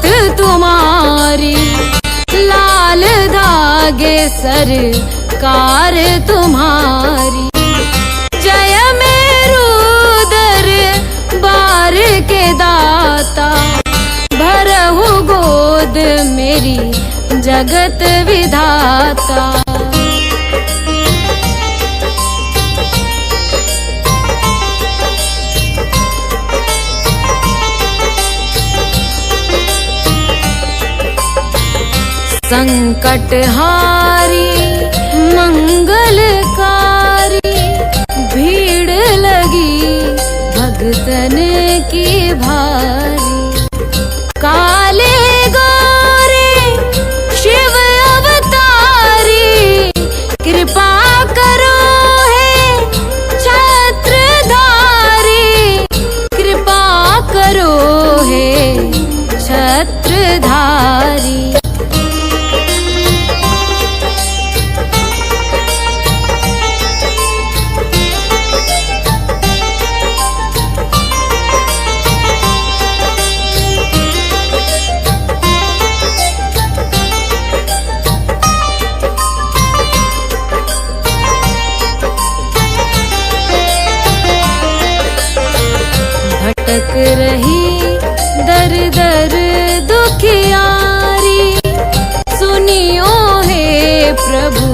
नाथ तुम्हारी, लाल धागे सरकार तुम्हारी। जय मेरू दरबार के दाता, भरहु गोद मेरी जगत विधाता। संकटहारी मंगलकारी, भीड़ लगी भगतन की भारी। काले गोरे शिव अवतारी, कृपा करो हे छत्रधारी, कृपा करो हे छत्रधारी। भटक रही दर दर दुखियारी, सुनियो हे प्रभु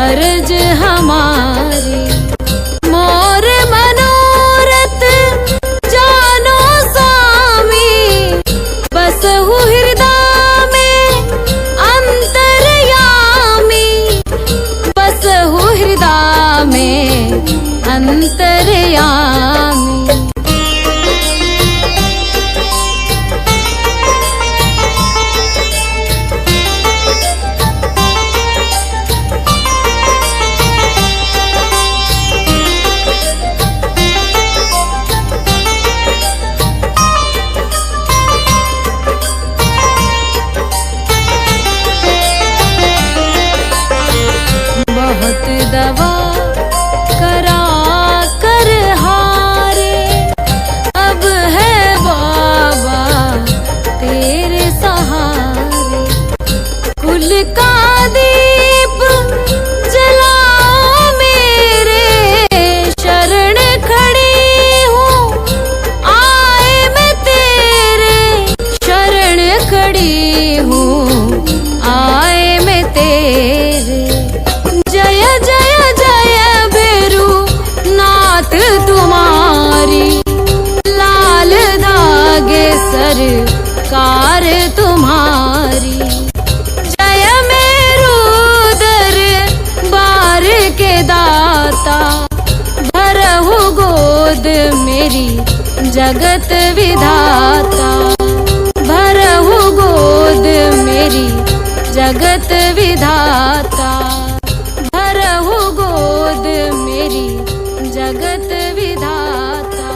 अर्ज हमारी। मोर मनोरथ जानो स्वामी, बसहु हृदय में अंतर्यामी, बसहु हृदय में अंतर्यामी। बहुत दवा करा कर हारे, अब है बाबा तेरे सहारे। कुल का दीप जलाओ मेरे, शरण खड़ी हूँ आए मैं तेरे, शरण खड़ी हूँ आए मैं तेरे। जय जय जय भैरू नाथ तुम्हारी, लाल धागे सरकार तुम्हारी। जय मेरू दरबार के दाता, भरहु गोद मेरी जगत विधाता। भरहु गोद मेरी जगत विधाता, भरहु गोद मेरी जगत विधाता।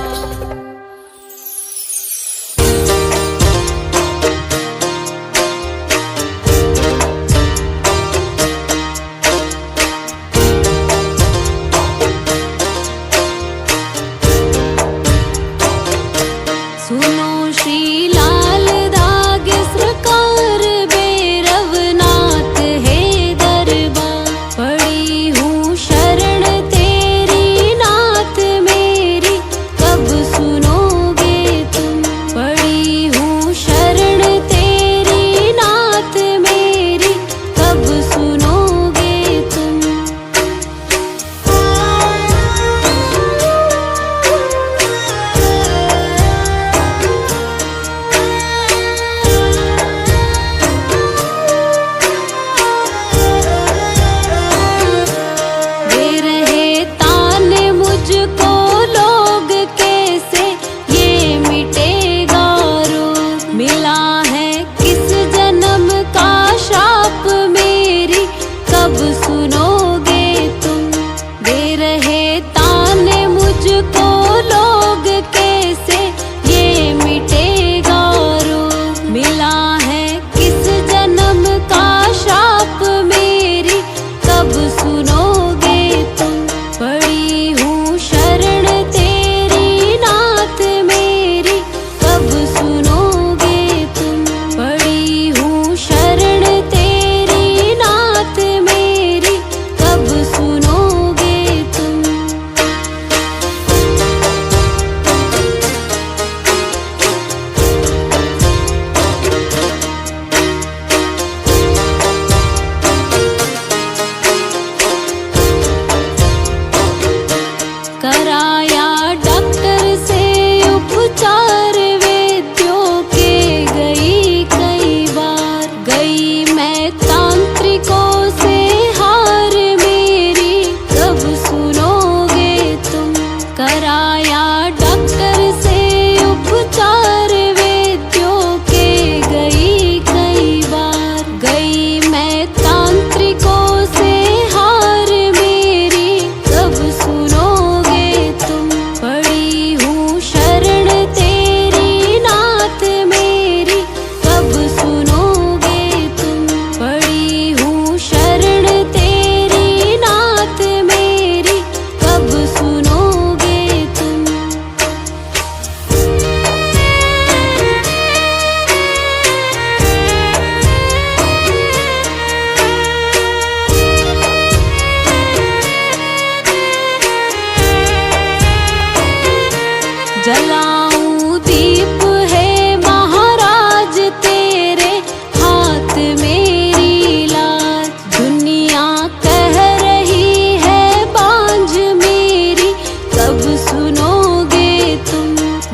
सुनो श्री लाल धागे सरकार, भैरवनाथ है दरबार।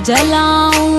जलाऊं